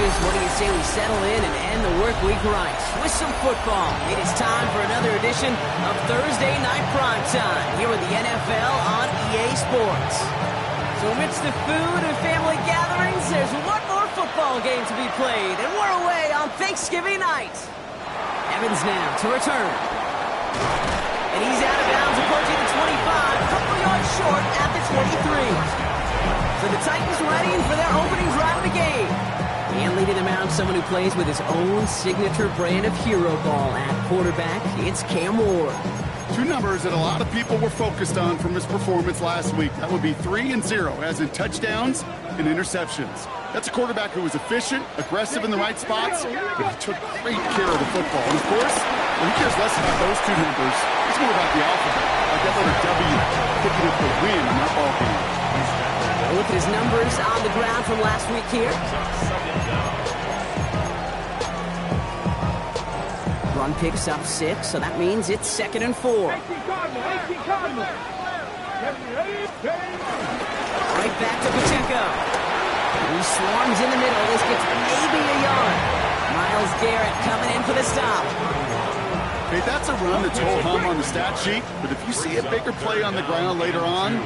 coaches, what do you say we settle in and end the work week right with some football? It is time for another edition of Thursday Night Primetime here with the NFL on EA Sports. So amidst the food and family gatherings, there's one more football game to be played, and we're away on Thanksgiving night. Evans now to return. And he's out of bounds approaching the 25, a couple yards short at the 23. So the Titans ready for their opening drive of the game. And leading them out, someone who plays with his own signature brand of hero ball at quarterback, it's Cam Ward. Two numbers that a lot of people were focused on from his performance last week. That would be 3 and 0, as in touchdowns and interceptions. That's a quarterback who was efficient, aggressive in the right spots, but he took great care of the football. And of course, he cares less about those two numbers. It's more about the alphabet, like that letter W, picking up the win in that ball game. Look at his numbers on the ground from last week here. Run picks up 6, so that means it's 2nd and 4. Right back to Pacheco. He swarms in the middle. This gets maybe a yard. Myles Garrett coming in for the stop. Okay, that's a run that's whole hum on the stat sheet, but if you see a bigger play on the ground later on,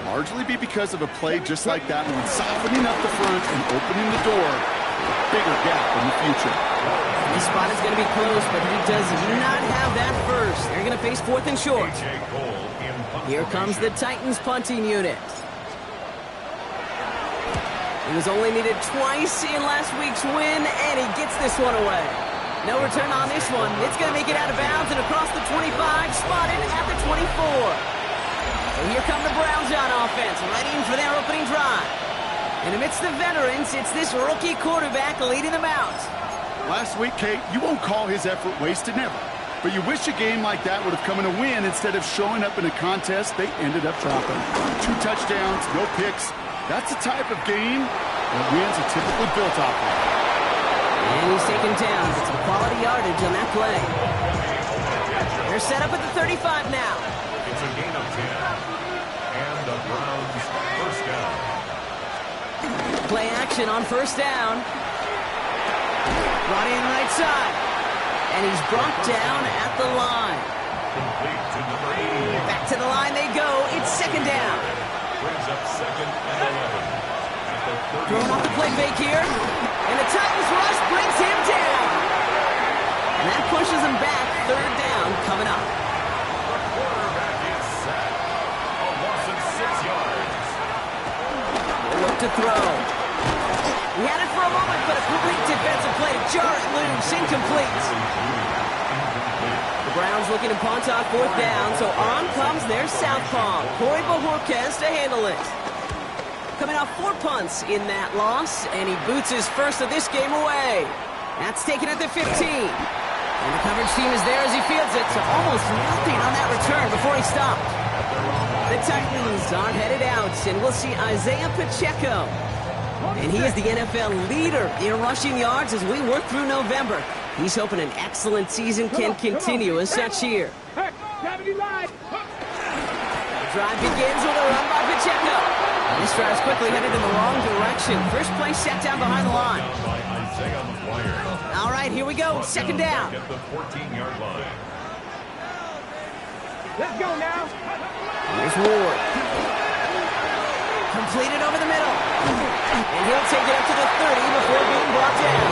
largely be because of a play just like that one, softening up the front and opening the door for a bigger gap in the future. This spot is going to be close, but he does not have that first. They're going to face 4th and short. Here comes the Titans punting unit. He was only needed twice in last week's win, and he gets this one away. No return on this one. It's going to make it out of bounds and across the 25, spotted at the 24. So here come the Browns on offense, ready for their opening drive. And amidst the veterans, it's this rookie quarterback leading them out. Last week, Kate, you won't call his effort wasted, never. But you wish a game like that would have come in a win instead of showing up in a contest they ended up dropping. 2 touchdowns, no picks. That's the type of game that wins are typically built off of. And he's taken down. It's some quality yardage on that play. They're set up at the 35 now. It's a gain of 10. And the Browns first down. Play action on first down. Brought in right side. And he's brought down at the line. Complete to number 81. Back to the line they go. It's 2nd down. Brings up 2nd and 11. At the 30. Throwing off the play fake here. And the Titans rush brings him down. And that pushes him back. 3rd down coming up. The quarterback is sacked. A loss of 6 yards. They look to throw. He had it for a moment, but a complete defensive play to jar it loose. Incomplete. The Browns looking to punt on 4th down, so on comes their southpaw, Corey Bojorquez, to handle it. Coming off 4 punts in that loss, and he boots his first of this game away. That's taken at the 15. And the coverage team is there as he fields it, so almost nothing on that return before he stopped. The Titans are headed out, and we'll see Isaiah Pacheco. And he is the NFL leader in rushing yards as we work through November. He's hoping an excellent season can continue as such here. The drive begins with a run by Pacheco. This drive is quickly headed in the wrong direction. First play set down behind the line. All right, here we go. 2nd down. At the 14-yard line. Let's go now. Here's Ward. Completed over the middle. And he'll take it up to the 30 before being brought down.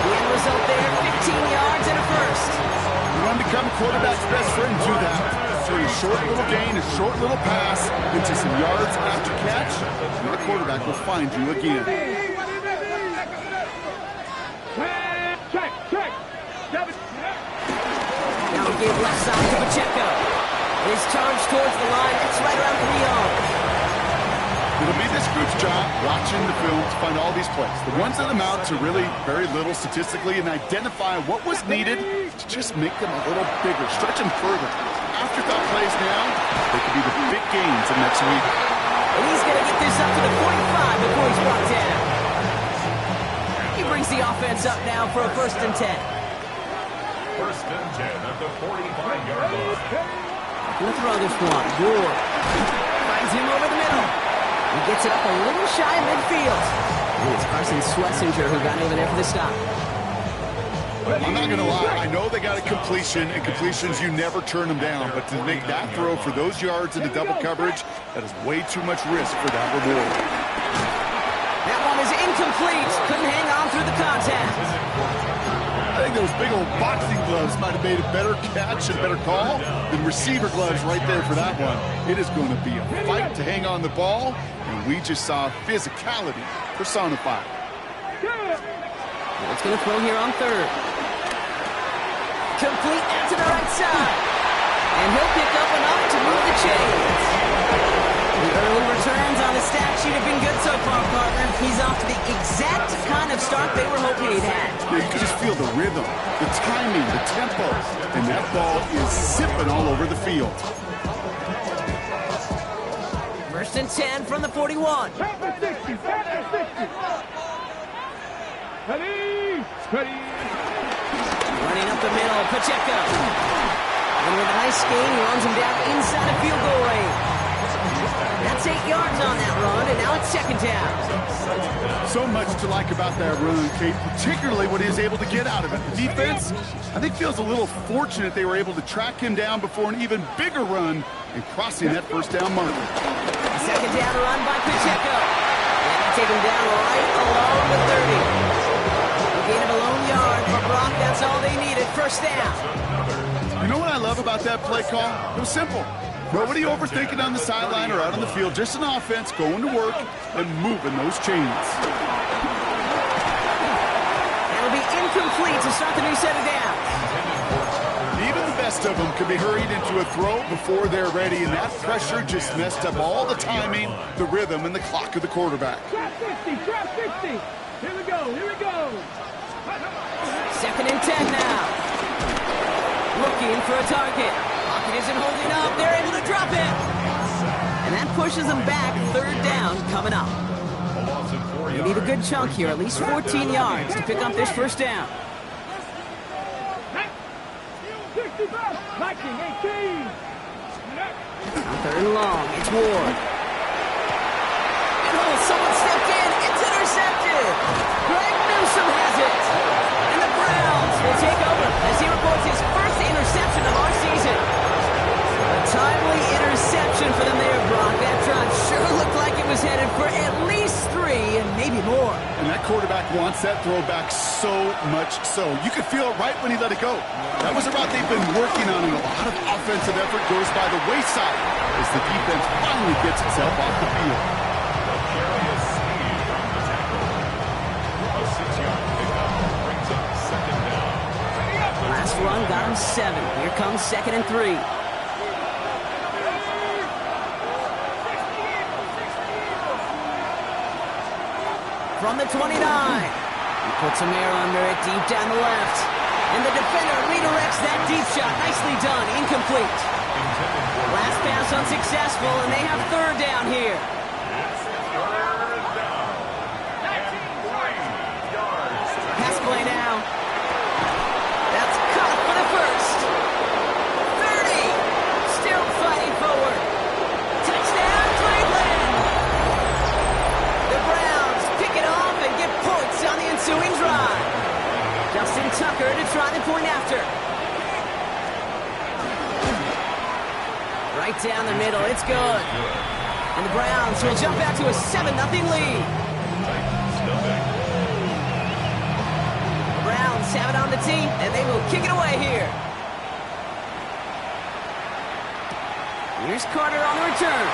The end result there, 15 yards and a first. You want to become a quarterback's best friend, do that. Turn a short little gain, a short little pass into some yards after catch, and the quarterback will find you again. Now he gave left side to Pacheco. His charge towards the line, that's right around 3 yards. It'll be this group's job watching the film to find all these plays. The ones that amount to really very little statistically and identify what was needed to just make them a little bigger, stretch them further. Afterthought plays now, they could be the big gains of next week. And he's going to get this up to the 45 before he's brought down. He brings the offense up now for a 1st and 10. 1st and 10 at the 45-yard line. We'll throw this one. Ward finds him over the middle. He gets it up a little shy of midfield. And it's Carson Schlesinger who got over there for the stop. I'm not going to lie. I know they got a completion, and completions, you never turn them down. But to make that throw for those yards into double coverage, that is way too much risk for that reward. That one is incomplete. Couldn't hang on through the contact. I think those big old boxing gloves might have made a better catch and better call than receiver gloves right there for that one. It is going to be a fight to hang on the ball, and we just saw physicality personified. It's going to throw here on third. Complete out to the right side. And he'll pick up enough to move the chains. The early returns on the stat sheet have been good so far, partner. He's off to the exact kind of start they were hoping he'd had. Yeah, you can just feel the rhythm, the timing, the tempo, and that ball is zipping all over the field. First and 10 from the 41. Running up the middle, Pacheco. And with a nice gain, he runs him down inside of field goal range. That's 8 yards on that run, and now it's second down. So much to like about that run, Kate, particularly what he is able to get out of it. The defense, I think, feels a little fortunate they were able to track him down before an even bigger run and crossing that first down marker. Second down run by Pacheco. And they take him down right along the 30. Gain of a lone yard for Brock. That's all they needed. First down. You know what I love about that play call? It was simple. Nobody overthinking on the sideline or out on the field. Just an offense going to work and moving those chains. That'll be incomplete to start the new set of downs. Even the best of them could be hurried into a throw before they're ready, and that pressure just messed up all the timing, the rhythm, and the clock of the quarterback. Trap 50, trap 50. Here we go, here we go. Second and 10 now. Looking for a target. Pocket isn't holding up. They're able to drop it. And that pushes them back. Third down coming up. They need a good chunk here, at least 14 yards to pick up this first down. 65, 19, 18. Third and long. It's Ward. And oh, someone stepped in. It's intercepted. Greg Newsome has it. And the Browns will take over as he reports his first interception of our season. A timely interception for them there, Brock. That drive sure looked like it was headed for at least 3 and maybe more. And that quarterback wants that throwback so much so. You could feel it right when he let it go. That was a route they've been working on, and a lot of offensive effort goes by the wayside as the defense finally gets itself off the field. Last run got him 7. Here comes second and 3. From the 29. He puts some air under it deep down the left. And the defender redirects that deep shot. Nicely done. Incomplete. Last pass unsuccessful, and they have third down here. Pass play now. That's caught for the first. 30. Still fighting forward. Touchdown, Cleveland. The Browns pick it off and get points on the ensuing drive. Justin Tucker to try the point after. Right down the middle. It's good. And the Browns will jump out to a 7-0 lead. Browns have it on the tee, and they will kick it away here. Here's Carter on the return.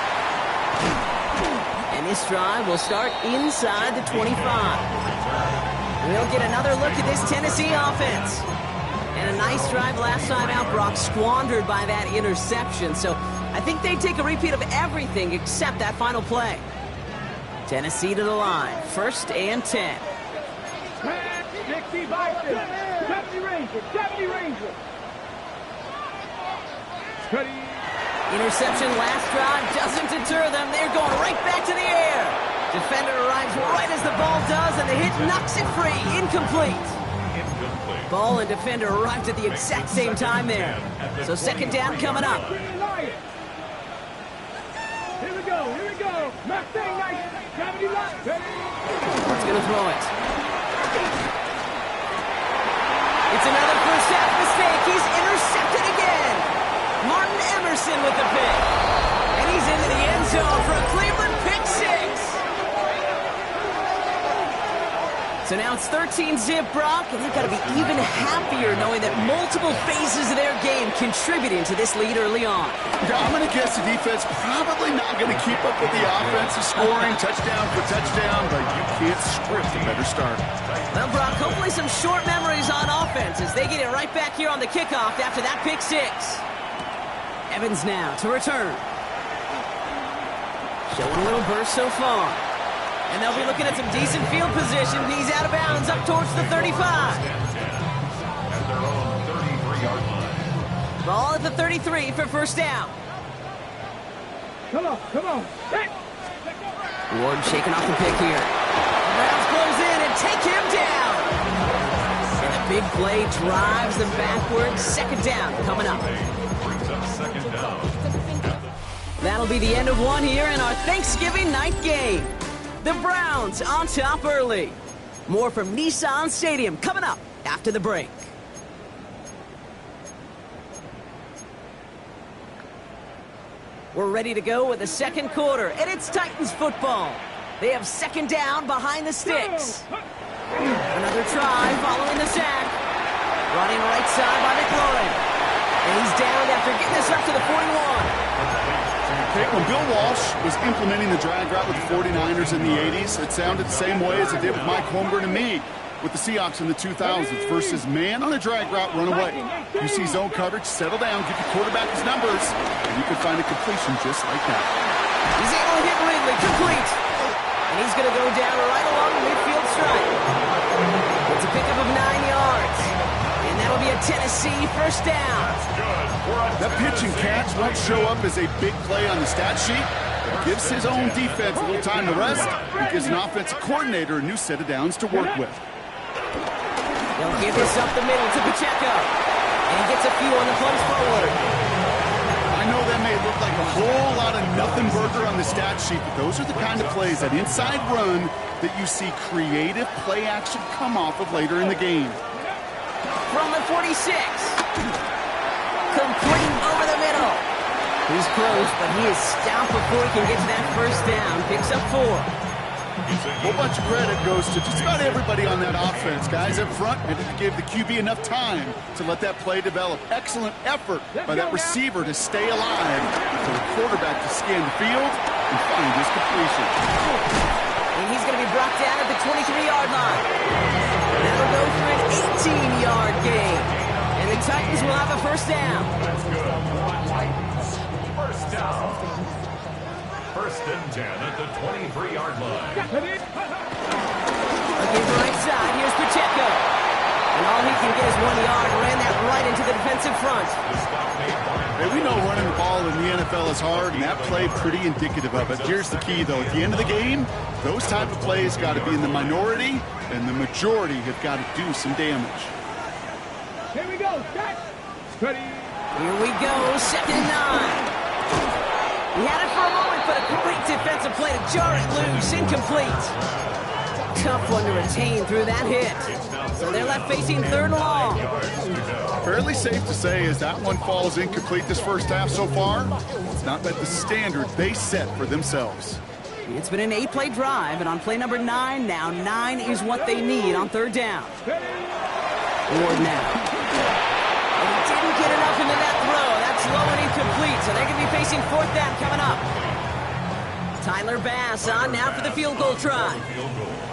And this drive will start inside the 25. We'll get another look at this Tennessee offense. And a nice drive last time out, Brock, squandered by that interception. So I think they take a repeat of everything except that final play. Tennessee to the line. First and 10. 60 Vikings, 70 Rangers, 70 Rangers. Interception last drive doesn't deter them. They're going right back to the air. Defender arrives right as the ball does, and the hit knocks it free. Incomplete. Ball and defender arrived at the exact same time there. So second down coming up. Here we go, here we go. Mustang Night. What's going to throw it? It's another first half mistake. He's intercepted again. Martin Emerson with the pick. And he's into the end zone for a Cleveland pick six. So now it's 13-zip, Brock, and they've got to be even happier knowing that multiple phases of their game contributing to this lead early on. I'm going to guess the defense probably not going to keep up with the offensive scoring touchdown for touchdown, but you can't script a better start. Well, Brock, hopefully some short memories on offense as they get it right back here on the kickoff after that pick six. Evans now to return. Showing a little burst so far. And they'll be looking at some decent field position. He's out of bounds up towards the 35. At their own 33-yard line. Ball at the 33 for first down. Come on, come on. Hey. Ward shaking off the pick here. The Browns close in and take him down. And the big play drives them backwards. Second down coming up. Brings up second down. That'll be the end of one here in our Thanksgiving night game. The Browns on top early. More from Nissan Stadium coming up after the break. We're ready to go with the second quarter, and it's Titans football. They have second down behind the sticks. Another try following the sack. Running right side by McLaurin. And he's down after getting this up to the 41. Okay, when Bill Walsh was implementing the drag route with the 49ers in the 80s, it sounded the same way as it did with Mike Holmgren and me with the Seahawks in the 2000s versus man on a drag route, run away. You see zone coverage, settle down, give your quarterback his numbers, and you can find a completion just like that. He's able to hit Ridley, complete. And he's going to go down right along the midfield stripe. It's a pickup of 9 yards. And that'll be a Tennessee first down. That pitch and catch won't show up as a big play on the stat sheet. It gives his own defense a little time to rest. It gives an offensive coordinator a new set of downs to work with. They'll give this up the middle to Pacheco. And he gets a few on the plunge forward. I know that may look like a whole lot of nothing burger on the stat sheet, but those are the kind of plays, that inside run, that you see creative play action come off of later in the game. From the 46. Complete over the middle. He's close, but he is stopped before he can get to that first down. Picks up 4. A whole bunch of credit goes to just about everybody on that offense. Guys up front, and it gave the QB enough time to let that play develop. Excellent effort by that receiver to stay alive, for the quarterback to scan the field and find his completion. And he's going to be brought down at the 23-yard line. That'll go for an 18-yard gain. And the Titans will have a first down. First down. First and 10 at the 23-yard line. Looking right side, here's Pacheco. And all he can get is 1 yard. Ran that right into the defensive front. Hey, we know running the ball in the NFL is hard, and that play pretty indicative of it. Here's the key, though. At the end of the game, those type of plays got to be in the minority, and the majority have got to do some damage. Here we go. Ready. Here we go, second and 9. He had it for a moment, but a great defensive play to jar it loose. Incomplete. Tough one to retain through that hit. So they're left facing third and long. Fairly safe to say as that one falls incomplete this first half so far, it's not met the standard they set for themselves. It's been an 8-play drive, and on play number 9, now 9 is what they need on third down. Ward now. And he didn't get enough into that throw. That's low and incomplete, so they're going to be facing fourth down coming up. Tyler Bass on now for the field goal try.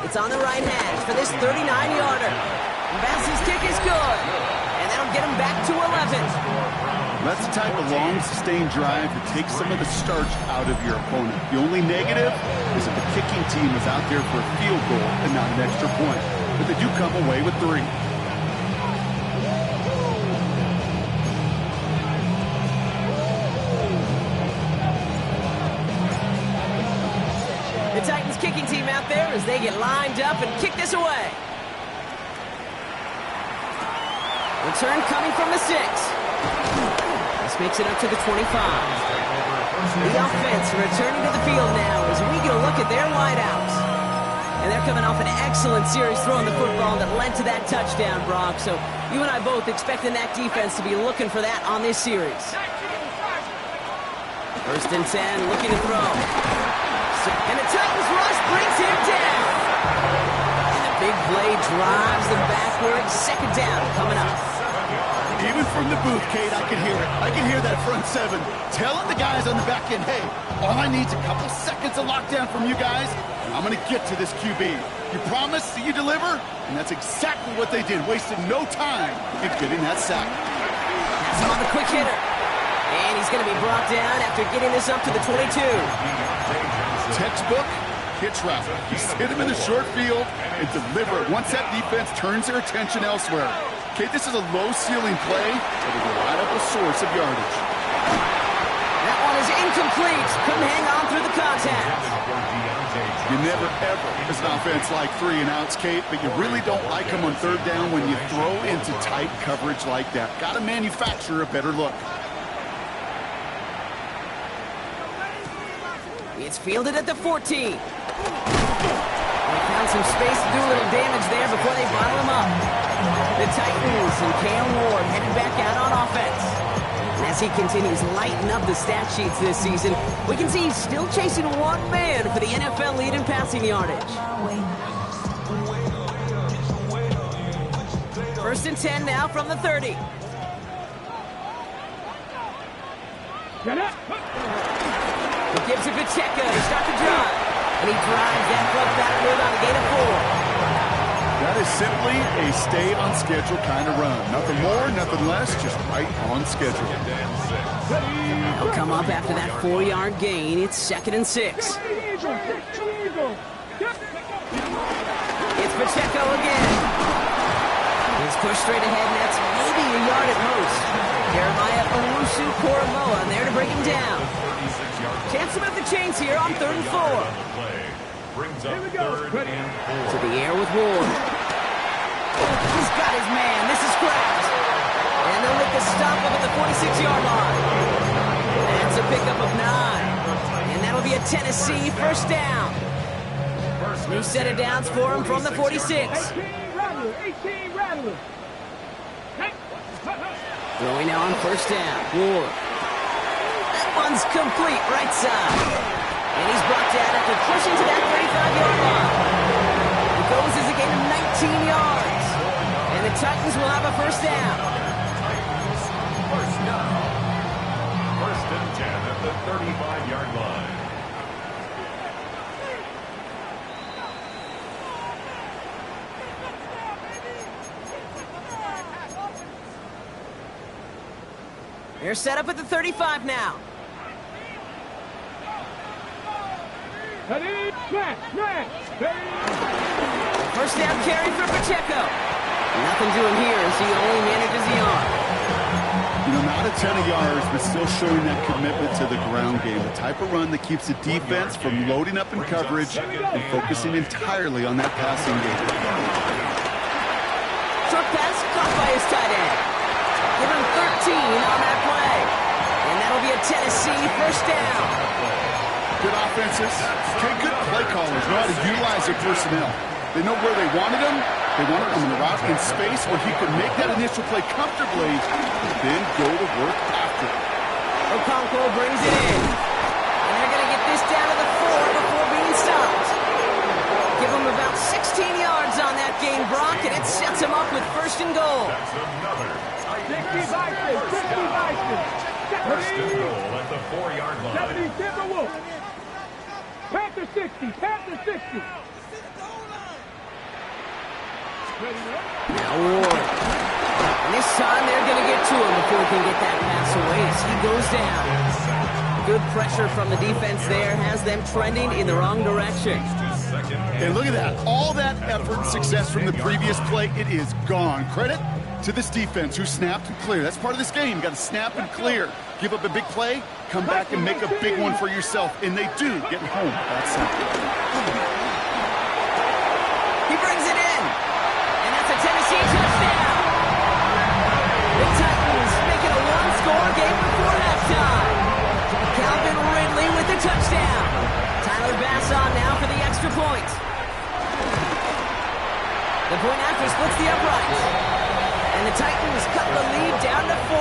It's on the right hash for this 39-yarder. Bass's kick is good, and that'll get him back to 11. That's the type of long, sustained drive that takes some of the starch out of your opponent. The only negative is if the kicking team is out there for a field goal and not an extra point. But they do come away with 3. The Titans kicking team out there as they get lined up and kick this away. Return coming from the 6. This makes it up to the 25. The offense returning to the field now as we get a look at their wideouts. And they're coming off an excellent series throwing the football that led to that touchdown, Brock. So you and I both expecting that defense to be looking for that on this series. First and 10, looking to throw. And the Titans rush brings him down. And the big play drives them backwards. Second down coming up. Even from the booth, Kate, I can hear it. I can hear that front seven telling the guys on the back end, hey, all I need is a couple seconds of lockdown from you guys, and I'm going to get to this QB. You promise that you deliver? And that's exactly what they did, wasted no time in getting that sack. That's him on the quick hitter. And he's going to be brought down after getting this up to the 22. Textbook hitch route. Just hit him in the short field and deliver it once that defense turns their attention elsewhere. Okay, this is a low-ceiling play, but it'll light up a source of yardage. That one is incomplete. Couldn't hang on through the contact. You never, ever, as an offense, like 3 and outs, Kate, but you really don't like them on third down when you throw into tight coverage like that. Got to manufacture a better look. It's fielded at the 14. They found some space to do a little damage there before they bottle him up. The Titans and Cam Ward headed back out on offense. And as he continues lighting up the stat sheets this season, we can see he's still chasing one man for the NFL lead in passing yardage. First and 10 now from the 30. He gives it Pacheco to start the drive. And he drives that club backward on a gain of 4. That is simply a stay-on-schedule kind of run. Nothing more, nothing less, just right on schedule. He'll come up after that 4-yard gain. It's 2nd and 6. It's Pacheco again. He's pushed straight ahead, and that's maybe a yard at most. Jeremiah Owusu-Koramoah there to bring him down. Chance to move the chains here on 3rd and 4. Brings up 3rd and 4. To the air with Ward. He's got his man. This is Kraft. And they'll make the stop up at the 46-yard line. That's a pickup of 9. And that'll be a Tennessee first down. New set of downs for him from the 46. 18 Rattler. Throwing now on first down. Ward. That one's complete right side. And he's brought down after pushing to that 35-yard line. It goes as a gain of 19 yards. And the Titans will have a first down. First down. 1st and 10 at the 35-yard line. They're set up at the 35 now. First down carry for Pacheco. Nothing doing here as he only manages the arm. You know, not a ton of yards, but still showing that commitment to the ground game. The type of run that keeps the defense from loading up in coverage and focusing entirely on that passing game. Short pass caught by his tight end. Give him 13 on that play. And that'll be a Tennessee first down. Good offenses, okay, good play callers know how to utilize their personnel. They know where they wanted him. They wanted him in the route in space where he could make that initial play comfortably and then go to work after it. Okonkwo brings it in. And they're going to get this down to the 4 before being stopped. Give him about 16 yards on that game, Brock, and it sets him up with 1st and goal. That's another. 60 First and goal at the 4-yard line. Panther 60. Panther 60. Now Ward. And this time they're going to get to him before he can get that pass away as he goes down. Good pressure from the defense there has them trending in the wrong direction. And look at that. All that effort and success from the previous play, it is gone. Credit to this defense who snapped and cleared. That's part of this game. You got to snap and clear. Give up a big play, come back and make a big one for yourself. And they do get home. That's simple. He brings it in. And that's a Tennessee touchdown. The Titans make it a one-score game before halftime. Calvin The point after splits the uprights. And the Titans cut the lead down to 4.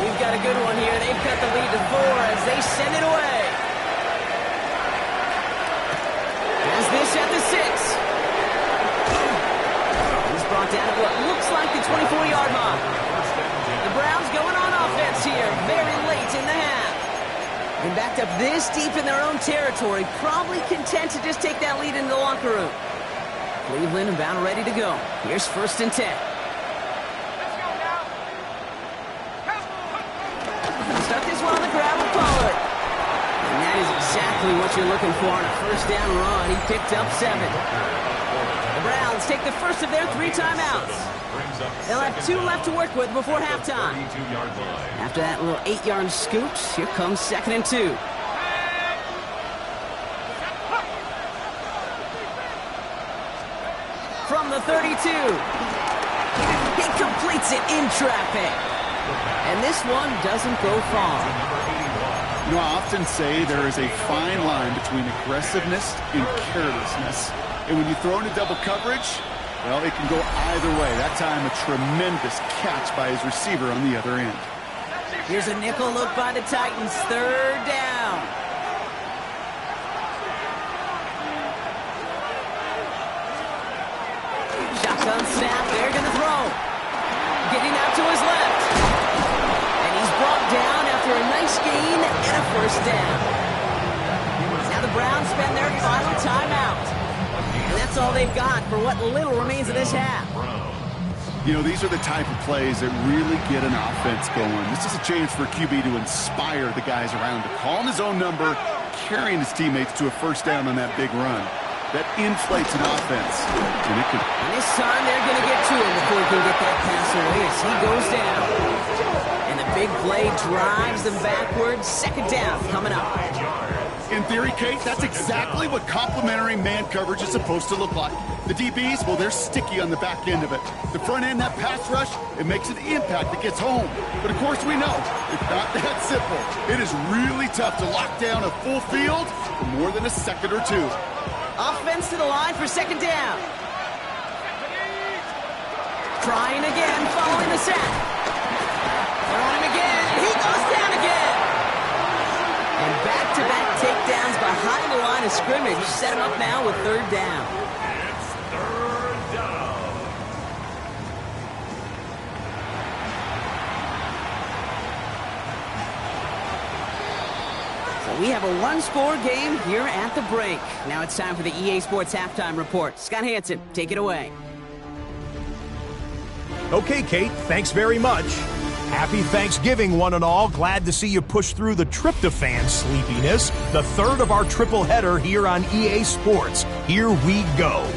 We've got a good one here. They've cut the lead to 4 as they send it away. As this at the 6. He's brought down at what looks like the 24-yard mark. The Browns going on offense here very late in the half. And backed up this deep in their own territory, probably content to just take that lead into the locker room. Cleveland about ready to go. Here's 1st and 10. Start this one on the gravel, Pollard. And that is exactly what you're looking for on a 1st down run. He picked up 7. The Browns take the first of their 3 timeouts. They'll have 2 left to work with before halftime. After that little 8-yard scooch, here comes 2nd and 2. From the 32. He completes it in traffic. And this one doesn't go far. You know, I often say there is a fine line between aggressiveness and carelessness. And when you throw into double coverage, well, it can go either way. That time, a tremendous catch by his receiver on the other end. Here's a nickel look by the Titans. 3rd down. Shotgun snap. They're going to throw. Getting out to his left. And he's brought down after a nice gain and a 1st down. Now the Browns spend their final timeout. And that's all they've got for what little remains of this half. You know, these are the type of plays that really get an offense going. This is a chance for QB to inspire the guys around him. Calling his own number, carrying his teammates to a 1st down on that big run. That inflates an offense. And this time they're going to get to him before he can get that pass away as he goes down. And the big play drives them backwards. 2nd down coming up. In theory, Kate, that's exactly what complementary man coverage is supposed to look like. The DBs, well, they're sticky on the back end of it. The front end, that pass rush, it makes an impact that gets home. But of course we know, it's not that simple. It is really tough to lock down a full field for more than a second or 2. Offense to the line for 2nd down. Trying again, following the sack. They're on him again, and he goes down again. And back-to-back takedowns behind the line of scrimmage set him up now with 3rd down. It's 3rd down. So we have a 1-score game here at the break. Now it's time for the EA Sports Halftime Report. Scott Hansen, take it away. Okay, Kate, thanks very much. Happy Thanksgiving, one and all. Glad to see you push through the tryptophan sleepiness. The 3rd of our triple header here on EA Sports. Here we go.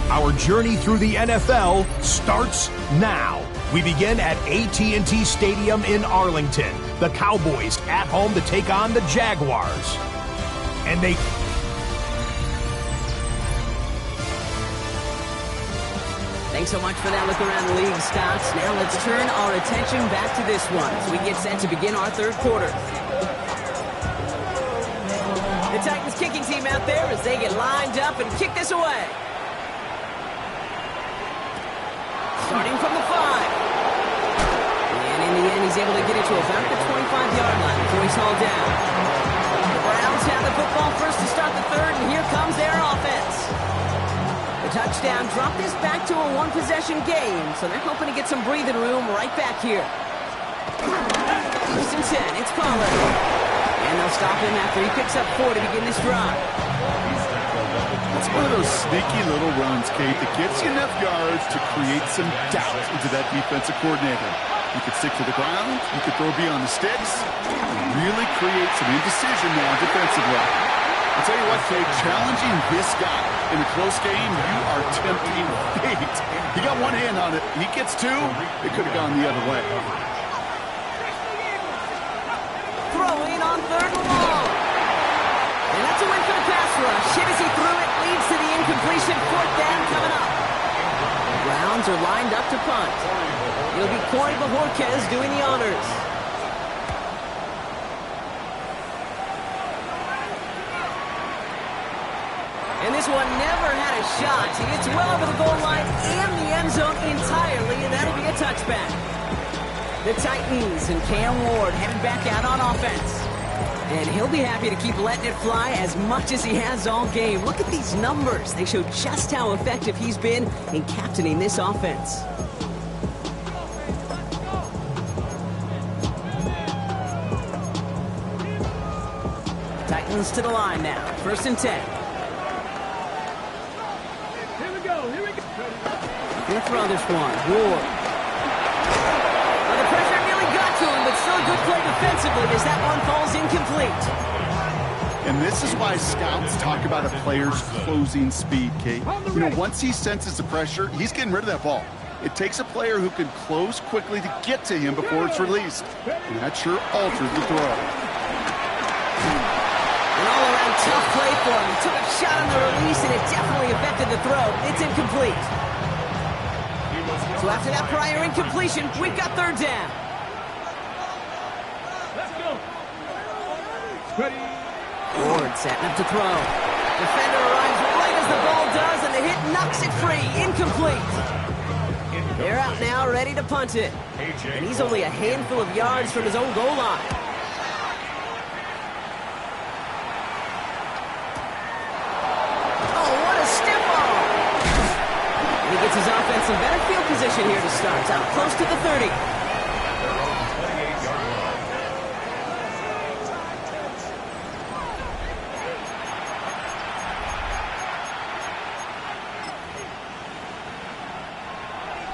Our journey through the NFL starts now. We begin at AT&T Stadium in Arlington. The Cowboys at home to take on the Jaguars. And they... Thanks so much for that look around the league, Scott. Now let's turn our attention back to this one as we get set to begin our 3rd quarter. The Titans kicking team out there as they get lined up and kick this away. Starting from the 5. And in the end, he's able to get it to about the 25-yard line before he's hauled down. The Browns have the football first to start the 3rd, and here comes their offense. Touchdown, drop this back to a 1-possession game, so they're hoping to get some breathing room right back here. 1st and 10, it's Pollard. And they'll stop him after he picks up 4 to begin this drive. It's one of those sneaky little runs, Kate, that gets you enough yards to create some doubt into that defensive coordinator. You could stick to the ground, you could throw beyond the sticks, and really create some indecision now defensively. I'll tell you what, Kate, challenging this guy in a close game, you are tempting fate. He got one hand on it. He gets 2. It could have gone the other way. Throwing on 3rd and long. And that's a win for the pass rush. Hit as he threw it, leads to the incompletion. 4th down coming up. The Browns are lined up to punt. It'll be Corey Bajorquez doing the honors. And this one never had a shot. It's well over the goal line and the end zone entirely, and that'll be a touchback. The Titans and Cam Ward headed back out on offense. And he'll be happy to keep letting it fly as much as he has all game. Look at these numbers. They show just how effective he's been in captaining this offense. Titans to the line now. 1st and 10. Here we go. Gonna throw this one. Ward. Well, the pressure nearly got to him, but still a good play defensively as that one falls incomplete. And this is why scouts talk about a player's closing speed, Kate. You know, once he senses the pressure, he's getting rid of that ball. It takes a player who can close quickly to get to him before it's released. And that sure alters the throw. An all-around tough play for him. He took a shot on the release, and it definitely affected the throw. It's incomplete. So after that prior incompletion, we've got 3rd down. Let's go. Ready. Ward setting up to throw. Defender arrives right as the ball does, and the hit knocks it free. Incomplete. They're out now, ready to punt it. And he's only a handful of yards from his own goal line. Oh, what a stiff ball. And he gets his offense in better field position here to start. Out close to the 30.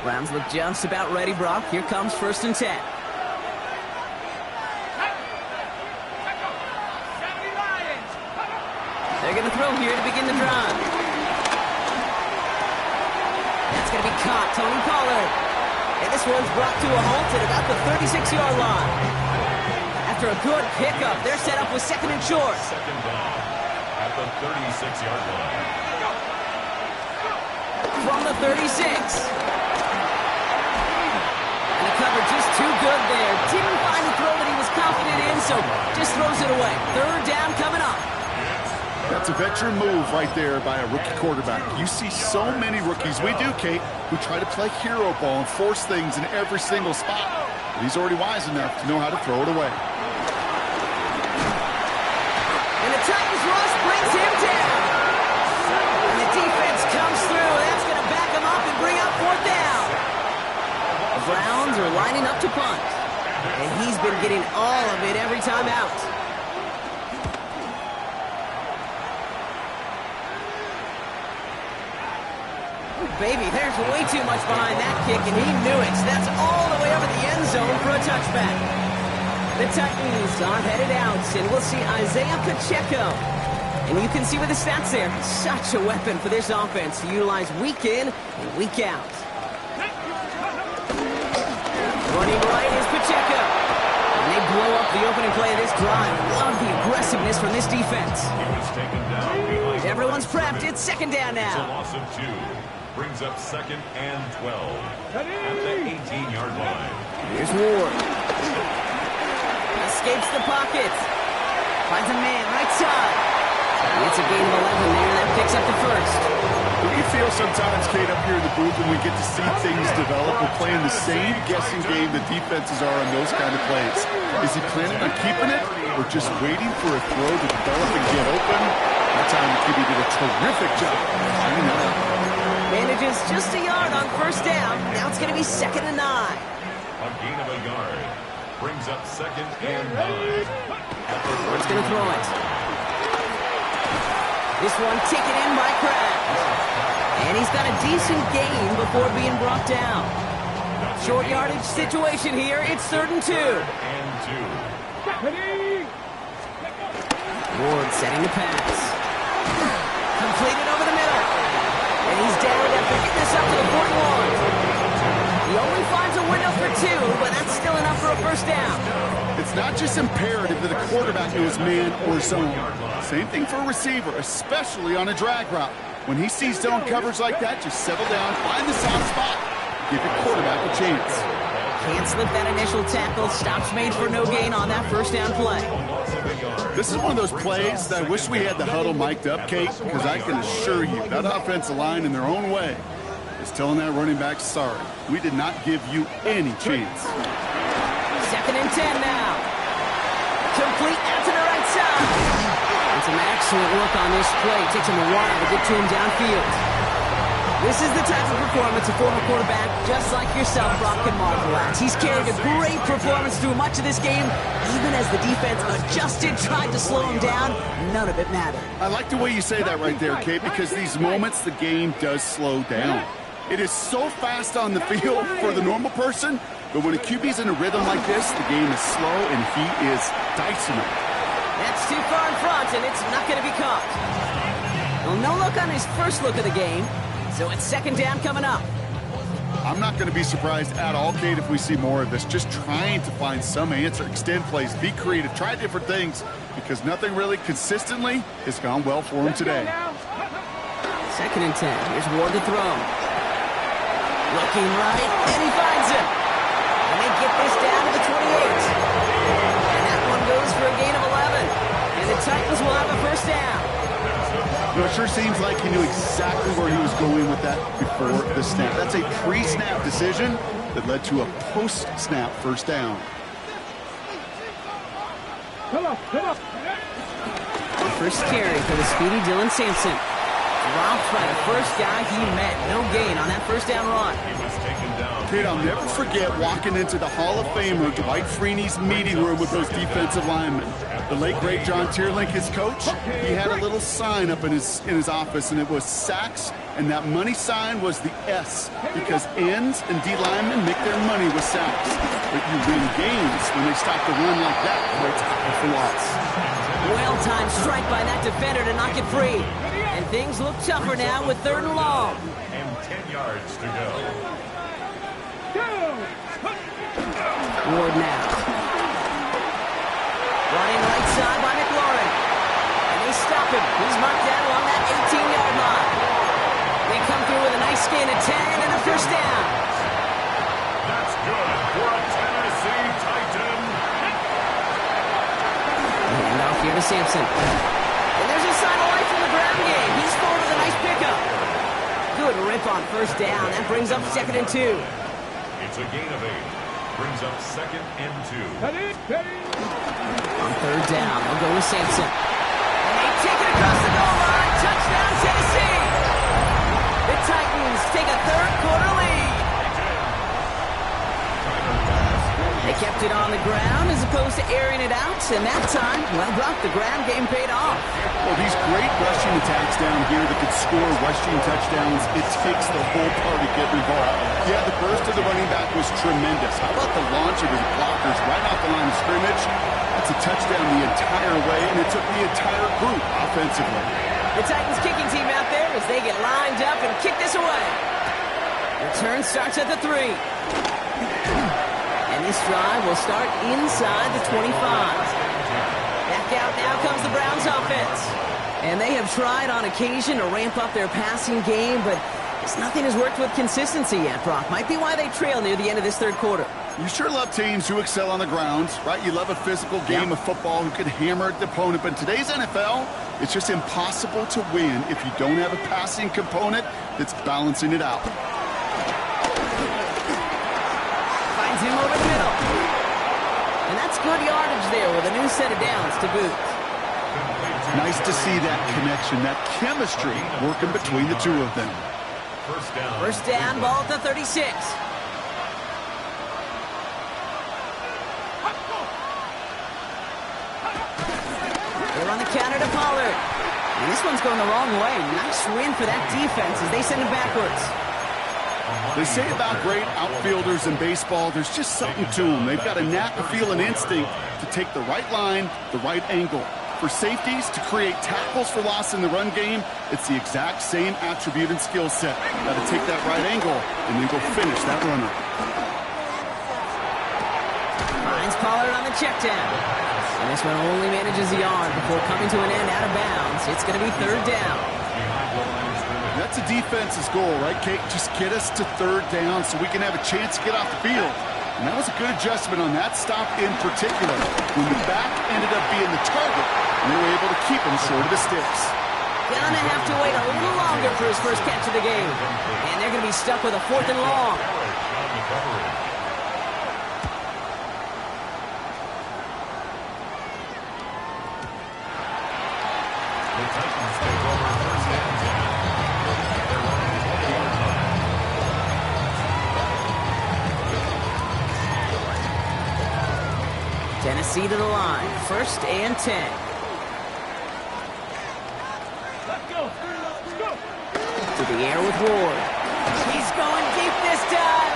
Browns look just about ready, Brock. Here comes 1st and 10. They're going to throw here to begin the drive. That's going to be caught. Tony Pollard. And this one's brought to a halt at about the 36-yard line. After a good pickup, they're set up with 2nd and short. 2nd down at the 36-yard line. From the 36. Cover just too good there. Didn't find the throw that he was confident in, so just throws it away. 3rd down coming up. That's a veteran move right there by a rookie quarterback. You see so many rookies, we do, Kate, who try to play hero ball and force things in every single spot. But he's already wise enough to know how to throw it away. And the Titans rush brings him down. And the defense comes through. That's going to back him up and bring out 4th down. The Browns are lining up to punt. And he's been getting all of it every time out. Ooh, baby, there's way too much behind that kick, and he knew it. So that's all the way over the end zone for a touchback. The Titans are headed out, and we'll see Isaiah Pacheco. And you can see with the stats there, such a weapon for this offense to utilize week in and week out. Running right is Pacheco. And they blow up the opening play of this drive. Love the aggressiveness from this defense. He was taken down behind. Everyone's prepped. It's 2nd down It's a now. loss of 2. Brings up 2nd and 12 at the 18-yard line. Here's Ward. Escapes the pocket. Finds a man right side. It's a gain of 11 there. That picks up the 1st. We feel sometimes, Kate, up here in the booth when we get to see things develop, we're playing the same guessing game the defenses are on those kind of plays. Is he planning on keeping it or just waiting for a throw to develop and get open? That time the QB did a terrific job. Manages just a yard on 1st down. Now it's going to be 2nd and 9. A gain of a yard. Brings up 2nd and 9. Ward's going to throw it. This one taken in by Kraft. And he's got a decent gain before being brought down. Short yardage situation here. It's 3rd and 2. And 2. Ward setting the pass. Completed over the middle. And he's down after getting this up to the 41. He only finds a window for 2, but that's still enough for a 1st down. It's not just imperative that a quarterback knows man or zone. Same thing for a receiver, especially on a drag route. When he sees zone coverage like that, just settle down, find the soft spot, give your quarterback a chance. Can't slip that initial tackle. Stops made for no gain on that first down play. This is one of those plays that I wish we had the huddle mic'd up, Kate, because I can assure you that offensive line in their own way is telling that running back, sorry, we did not give you any chance. 2nd and 10 now. Complete out to the right side. And some excellent work on this play. It takes him a while to get to him downfield. This is the type of performance a former quarterback just like yourself, Brock, can marvel at. He's carried a great performance through much of this game. Even as the defense adjusted, tried to slow him down, none of it mattered. I like the way you say that right there, Kate, because these moments the game does slow down. It is so fast on the field for the normal person, but when a QB's in a rhythm like this, the game is slow and he is dicing it. That's too far in front, and it's not going to be caught. Well, no look on his first look of the game. So it's 2nd down coming up. I'm not going to be surprised at all, Kate, if we see more of this. Just trying to find some answer, extend plays, be creative, try different things, because nothing really consistently has gone well for him today. 2nd and 10. Here's Ward to throw. Looking right, and he finds him. And they get this down to the 28. And that one goes for a gain of 11. And the Titans will have a first down. You know, it sure seems like he knew exactly where he was going with that before the snap. That's a pre-snap decision that led to a post-snap first down. Come on, come on. The first carry for the speedy Dylan Sampson. Dropped by the first guy he met. No gain on that first down run. He was taken down. Kate, I'll never forget walking into the Hall of Famer Dwight Freeney's meeting room with those defensive linemen. The late, great John Tierlink, his coach, he had a little sign up in his office, and it was sacks, and that money sign was the S, because ends and D linemen make their money with sacks. But you win games when they stop the run like that, or it's tackle for loss. Well-timed strike by that defender to knock it free. And things look tougher now with 3rd and long. And 10 yards to go. Ward now. Running right side by McLaurin. And they stop him. He's marked down along that 18-yard line. They come through with a nice gain of 10 and a first down. That's good for a Tennessee Titan. And off here to Sampson. And there's a sign of life from the ground game. He's forward with a nice pickup. Good rip on first down. That brings up 2nd and 2. It's a gain of 8. Brings up 2nd and 2. On 3rd down, they'll go with Sampson. And they take it across the goal line. Touchdown, Tennessee. The Titans take a 3rd quarter lead. They kept it on the ground as opposed to airing it out. And that time, well, Brock, the ground game paid off. Well, these great rushing attacks down here that could score rushing touchdowns, it takes the whole party getting involved. Yeah, the burst of the running back was tremendous. How about the launch of his blockers right off the line of scrimmage? That's a touchdown the entire way, and it took the entire group offensively. The Titans kicking team out there as they get lined up and kick this away. Return starts at the 3. And this drive will start inside the 25. Back out now comes the Browns offense. And they have tried on occasion to ramp up their passing game, but nothing has worked with consistency yet, Brock. Might be why they trail near the end of this 3rd quarter. You sure love teams who excel on the ground, right? You love a physical game of football who can hammer the opponent. But in today's NFL, it's just impossible to win if you don't have a passing component that's balancing it out. Finds him over the middle. And that's good yardage there with a new set of downs to boot. Nice to see that connection, that chemistry working between the two of them. First down, ball at the 36. They're on the counter to Pollard. And this one's going the wrong way. Nice win for that defense as they send him backwards. They say about great outfielders in baseball, there's just something to them. They've got a knack, a feel, an instinct to take the right line, the right angle. For safeties to create tackles for loss in the run game, it's the exact same attribute and skill set. Got to take that right angle and then go finish that runner. Finds Pollard on the check down. And this one only manages a yard before coming to an end out of bounds. It's going to be 3rd down. That's a defense's goal, right, Kate? Just get us to 3rd down so we can have a chance to get off the field. And that was a good adjustment on that stop in particular, when the back ended up being the target, and they were able to keep him short of the sticks. Gonna have to wait a little longer for his first catch of the game. And they're gonna be stuck with a 4th and long. The Titans take over first and 10. They're running the 20-yard line. Tennessee to the line. 1st and 10. Let's go. Let's go. To the air with Ward. He's going deep this time.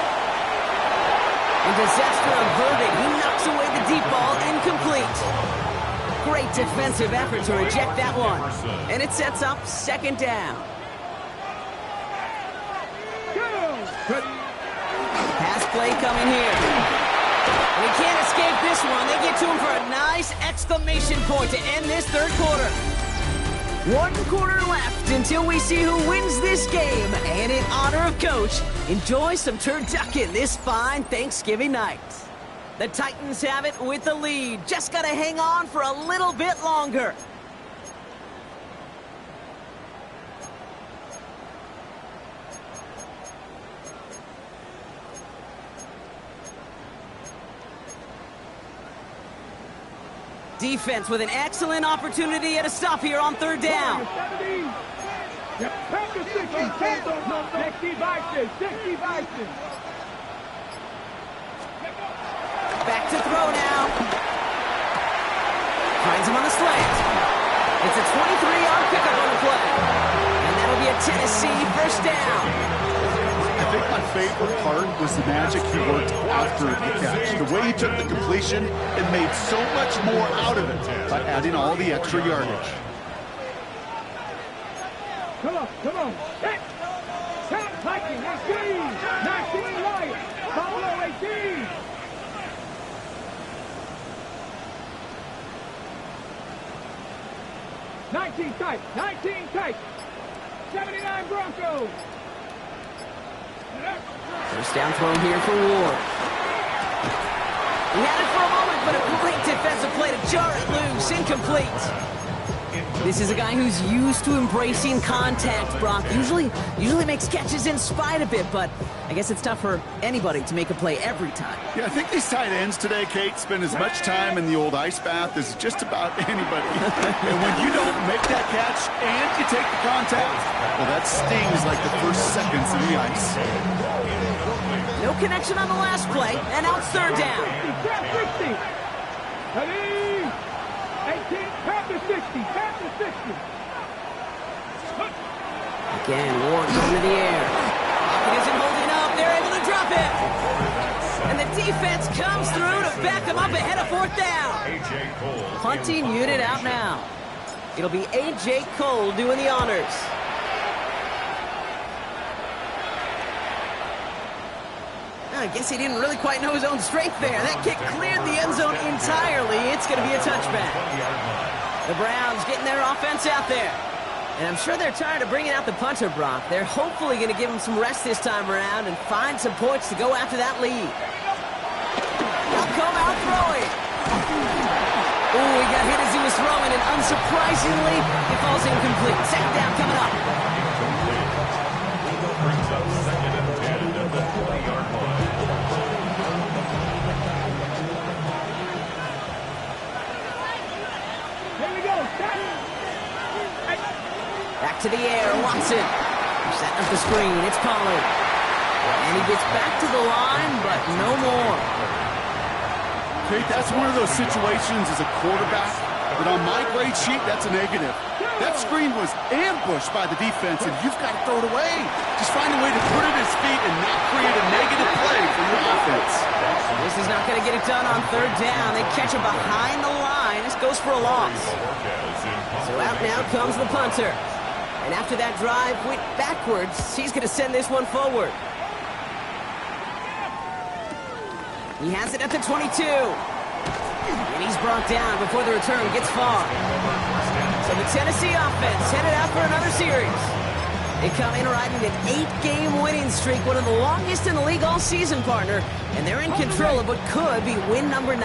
And disaster averted. He knocks away the deep ball, incomplete. Great defensive effort to reject that one. And it sets up 2nd down. Pass play coming here. And he can't escape this one. They get to him for a nice exclamation point to end this 3rd quarter. 1 quarter left until we see who wins this game. And in honor of Coach, enjoy some turducken this fine Thanksgiving night. The Titans have it with the lead. Just got to hang on for a little bit longer. Defense with an excellent opportunity at a stop here on 3rd down. Back to 60. 60 Bison. 60 Bison. Back to throw now. Finds him on the slant. It's a 23-yard pickup on the play. And that'll be a Tennessee 1st down. I think my favorite part was the magic he worked after the catch. The way he took the completion and made so much more out of it by adding all the extra yardage. Come on, come on. Hit. Tap, Viking, 19. 19 Lions. Follow 18. Nineteen tight. 19 tight. 79 Broncos. 1st down throw here for Ward. He had it for a moment, but a great defensive play to jar it loose. Incomplete. This is a guy who's used to embracing contact, Brock. Usually makes catches in spite of it, but I guess it's tough for anybody to make a play every time. Yeah, I think these tight ends today, Kate, spend as much time in the old ice bath as just about anybody. And when you don't make that catch and you take the contact, well, that stings like the first seconds in the ice. No connection on the last play, and now it's 3rd down. 60. 18, tap to 60, tap to 60. Again, Ward going to the air. Pocket isn't holding up. They're able to drop it. And the defense comes through to back them up ahead of 4th down. Punting unit out now. It'll be A.J. Cole doing the honors. I guess he didn't really quite know his own strength there. That kick cleared the end zone entirely. It's going to be a touchback. The Browns getting their offense out there. And I'm sure they're tired of bringing out the punter, Brock. They're hopefully going to give him some rest this time around and find some points to go after that lead. He'll come out throwing. Oh, he got hit as he was throwing, and unsurprisingly, it falls incomplete. 2nd down coming up. Brings up 2nd and 10 at the 20-yard line. Here we go. Back to the air, Watson. Setting up the screen, it's Pollard. And he gets back to the line, but no more. Kate, that's one of those situations as a quarterback that on my grade sheet, that's a negative. That screen was ambushed by the defense, and you've got to throw it away. Just find a way to put it at his feet and not create a negative play for your offense. This is not going to get it done on 3rd down. They catch him behind the line. This goes for a loss. So out now comes the punter. And after that drive went backwards, he's going to send this one forward. He has it at the 22. And he's brought down before the return gets far. So the Tennessee offense headed out for another series. They come in riding an 8-game winning streak, one of the longest in the league all season, partner. And they're in control of what could be win number 9.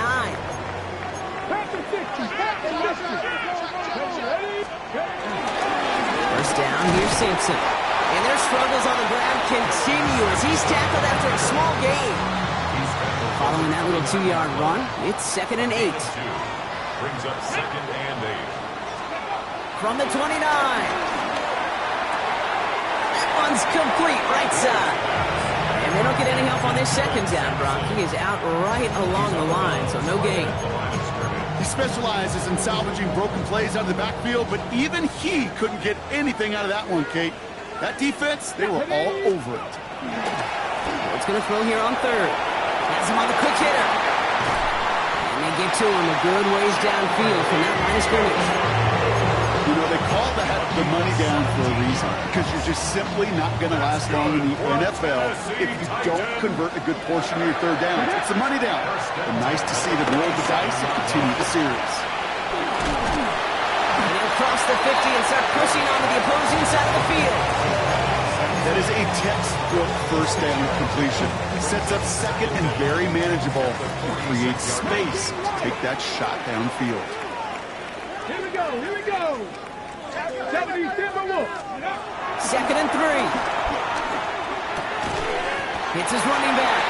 First down, here's Simpson. And their struggles on the ground continue as he's tackled after a small gain. Following that little 2-yard run, it's 2nd and 8. Brings up 2nd and 8. From the 29. That one's complete, right side. And they don't get any help on this 2nd down, Brock. He is out right along the line, so no gain. He specializes in salvaging broken plays out of the backfield, but even he couldn't get anything out of that one, Kate. That defense, they were all over it. It's going to throw here on 3rd. Has him on the quick hitter. And they get to him a good ways downfield from that line of scrimmage. You know, they call that the money down for a reason, because you're just simply not going to last long in the NFL if you don't convert a good portion of your 3rd downs. It's the money down. But nice to see them roll the dice and continue the series. And they'll cross the 50 and start pushing onto the opposing side of the field. That is a textbook first down completion. Sets up 2nd and very manageable. And creates space to take that shot downfield. Here we go, here we go. 2nd and 3. Hits his running back.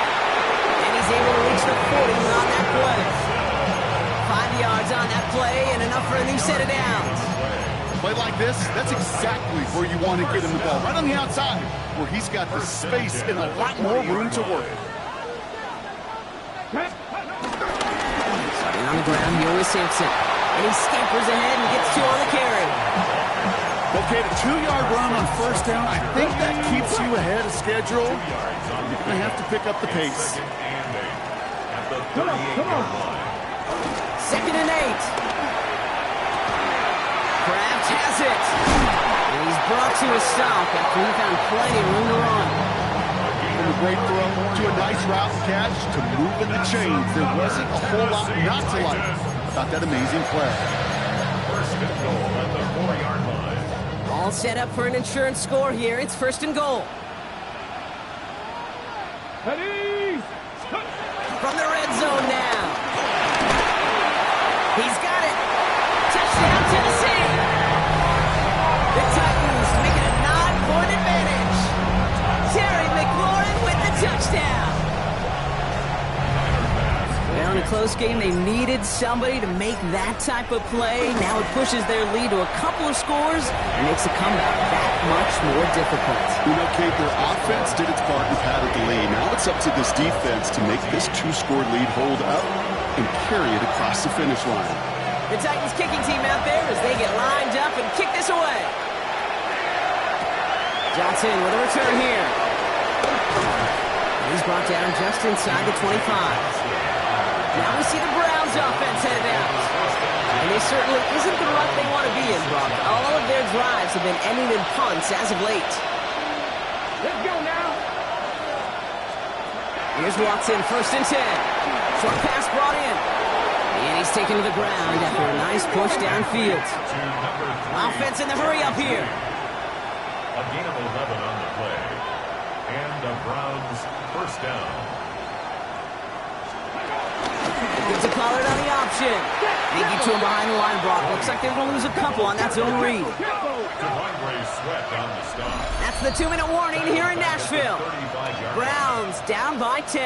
And he's able to reach the 40 on that play. 5 yards on that play and enough for a new set of downs. A play like this, that's exactly where you want to get him the ball. Right on the outside, where he's got the space and a lot more room to work. Starting on the ground here with Simpson. And he scampers ahead and gets 2 on the carry. Okay, the 2-yard run on 1st down, I think that keeps you ahead of schedule. You're going to have to pick up the pace. Come on. 2nd and 8. Kraft has it. And he's brought to a stop after he found plenty of room to run. From a great throw to a nice route catch to moving the chains. There wasn't a whole lot not to like about that amazing play. First and goal at the 4-yard line. All set up for an insurance score here. It's 1st and goal. Ready? From the red zone now. He's got it. Touchdown, Tennessee. The Titans make it a 9-point advantage. Terry McLaurin with the touchdown. Well, in a close game, they needed somebody to make that type of play. Now it pushes their lead to a couple of scores and makes the comeback that much more difficult. You know, Kate, their offense did its part and padded the lead. Now it's up to this defense to make this 2-score lead hold up and carry it across the finish line. The Titans kicking team out there as they get lined up and kick this away. Johnson with a return here. He's brought down just inside the 25. Now we see the Browns offense headed out. And this certainly isn't the rut they want to be in, Brock. All of their drives have been ending in punts as of late. Let's go now. Here's Watson, 1st and 10. Short pass brought in. And he's taken to the ground after a nice push downfield. Offense in the hurry up here. A gain of 11 on the play. And the Browns first down. Gets a Pollard on the option. They get to him behind the line, Brock. Looks like they're going to lose a couple on that zone read. DeAndre Sweat on the stop. That's the 2-minute warning here in Nashville. Browns down by 10.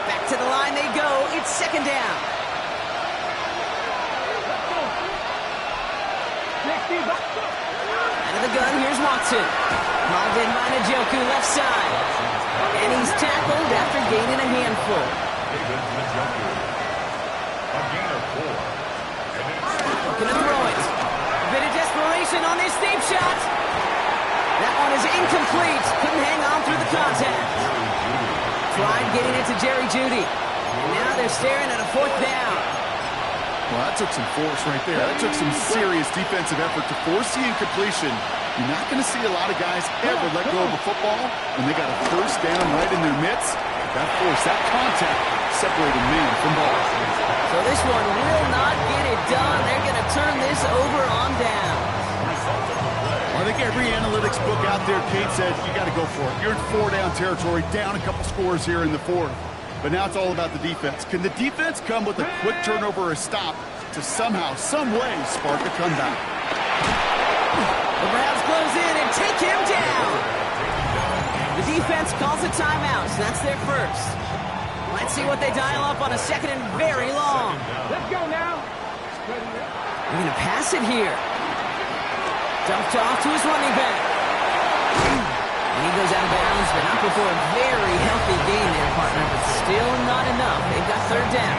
Back to the line they go. It's 2nd down. Out of the gun, here's Watson. Hauled in by Njoku, left side. And he's tackled after gaining a handful. David Njoku. A gain of 4. Looking to throw it. A bit of desperation on this deep shot. That one is incomplete. Couldn't hang on through the contact. Tried getting it to Jerry Jeudy. And now they're staring at a 4th down. Well, that took some force right there. That took some serious defensive effort to force the incompletion. You're not going to see a lot of guys ever let go of a football when they got a 1st down right in their midst. That force, that contact, separated man from ball. So this one will not get it done. They're going to turn this textbook out there, Kate said, you got to go for it. You're in 4-down territory, down a couple scores here in the fourth. But now it's all about the defense. Can the defense come with a quick turnover or a stop to somehow, some way, spark a comeback? The Browns close in and take him down. The defense calls a timeout, so that's their first. Let's see what they dial up on a second and very long. Let's go now. They're going to pass it here. Dumped off to his running back. And he goes out of bounds, but not before a very healthy gain there, partner, but still not enough. They've got third down.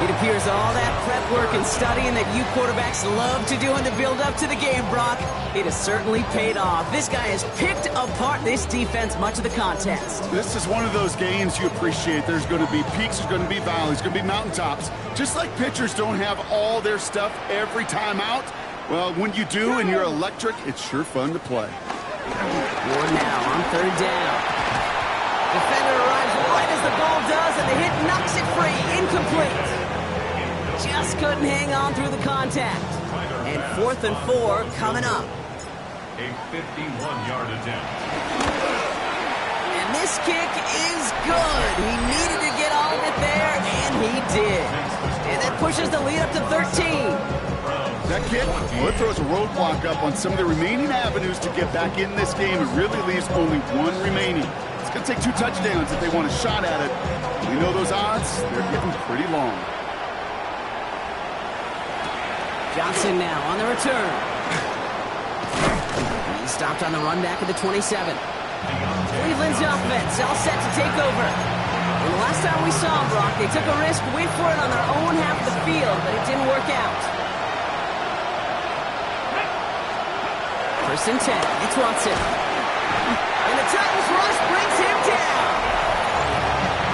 It appears all that prep work and studying that you quarterbacks love to do in the build-up to the game, Brock, it has certainly paid off. This guy has picked apart this defense much of the contest. This is one of those games you appreciate. There's going to be peaks, there's going to be valleys, there's going to be mountaintops. Just like pitchers don't have all their stuff every time out, well, when you do and you're electric, it's sure fun to play. Ward now on third down. Defender arrives right as the ball does, and the hit knocks it free. Incomplete. Just couldn't hang on through the contact. And 4th and 4 coming up. A 51-yard attempt. And this kick is good. He needed to get all of it there, and he did. And that pushes the lead up to 13. That kick, well, it throws a roadblock up on some of the remaining avenues to get back in this game. It really leaves only one remaining. It's going to take 2 touchdowns if they want a shot at it. We know those odds, they're getting pretty long. Johnson now on the return. He stopped on the run back at the 27. Cleveland's offense all set to take over. And the last time we saw them, Brock, they took a risk, went for it on their own half of the field, but it didn't work out. 1st and 10. It's Watson. And the Titans rush brings him down.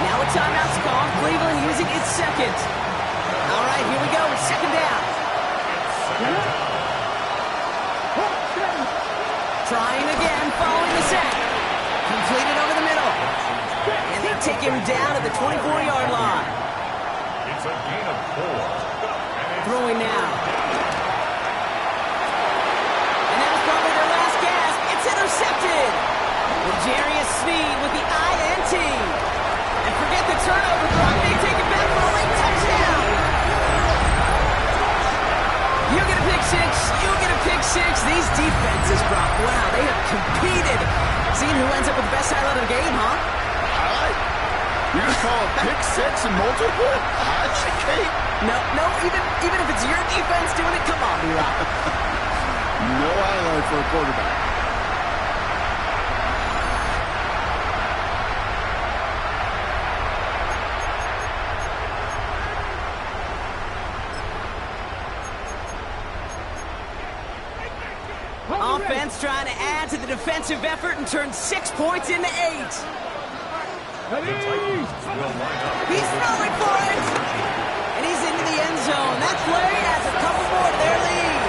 Now a timeout's called. Cleveland using its second. All right, here we go. 2nd down. Trying again, following the sack. Completed over the middle. And they take him down at the 24-yard line. It's a gain of 4. Throwing now. And that was probably their last gasp. It's intercepted. Jarius Sneed with the INT. And forget the turnover, Brock. They take it back for a late touchdown. You get a pick six. You get a pick six. These defenses, Brock, wow, they have competed. Seeing who ends up with the best highlight of the game, huh? Highlight? You're going to call a pick six and multiple? That's a cake. No, even if it's your defense doing it, come on, B-Rock. No highlight for a quarterback. Offense trying to add to the defensive effort and turn 6 points into 8. The Titans will line up. He's throwing for it. And he's into the end zone. That play adds a couple more to their lead.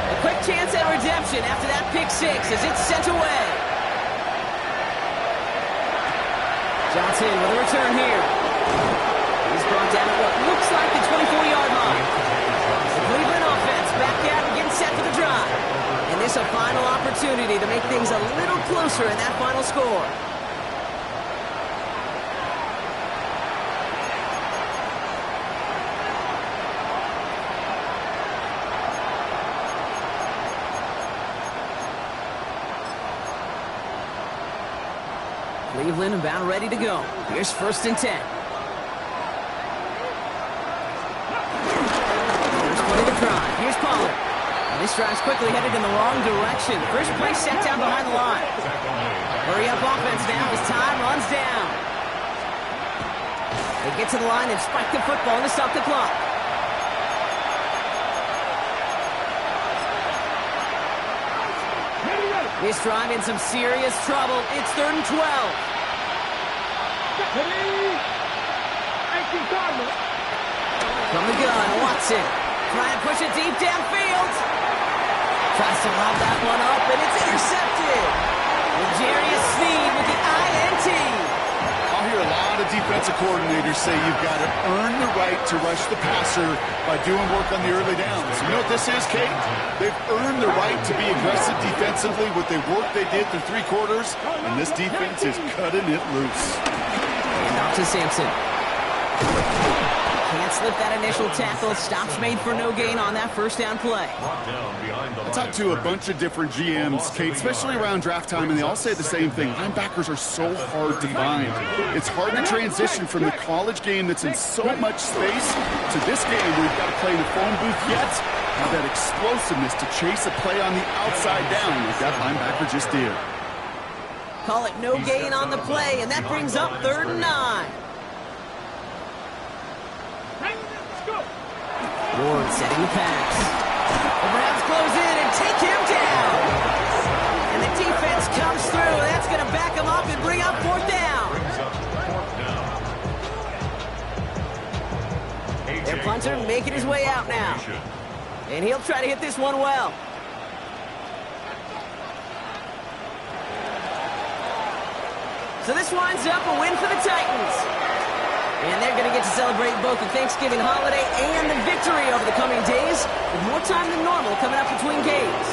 A quick chance at redemption after that pick six as it's sent away. Johnson with a return here. He's brought down at what looks like the 24-yard line. The Cleveland offense back out and getting set for the drive. And this a final opportunity to make things a little closer in that final score. Cleveland about ready to go. Here's 1st and 10. First play of the drive. Here's Pollard. And this drive's quickly headed in the wrong direction. First play set down behind the line. Hurry up offense now as time runs down. They get to the line and spike the football to stop the clock. This drive in some serious trouble. It's 3rd and 12. From the gun, Watson. Trying to push it deep downfield. Tries to lob that one up, and it's intercepted. And Jarius Sneed with the INT. defensive coordinators say you've got to earn the right to rush the passer by doing work on the early downs. You know what this is, Kate? They've earned the right to be aggressive defensively with the work they did through 3 quarters, and this defense is cutting it loose. And off to Sampson. Can't slip that initial tackle. Stops made for no gain on that first down play. I talked to a bunch of different GMs, Kate, especially around draft time, and they all say the same thing. Linebackers are so hard to find. It's hard to transition from the college game that's in so much space to this game where you've got to play in the phone booth yet. Have that explosiveness to chase a play on the outside down like that linebacker just did. Call it no gain on the play, and that brings up 3rd and 9. Ward setting the pass. The Browns close in and take him down. And the defense comes through. That's going to back him up and bring up 4th down. Their punter making his way out now. And he'll try to hit this one well. So this winds up a win for the Titans. And they're going to get to celebrate both the Thanksgiving holiday and the victory over the coming days, with more time than normal coming up between games.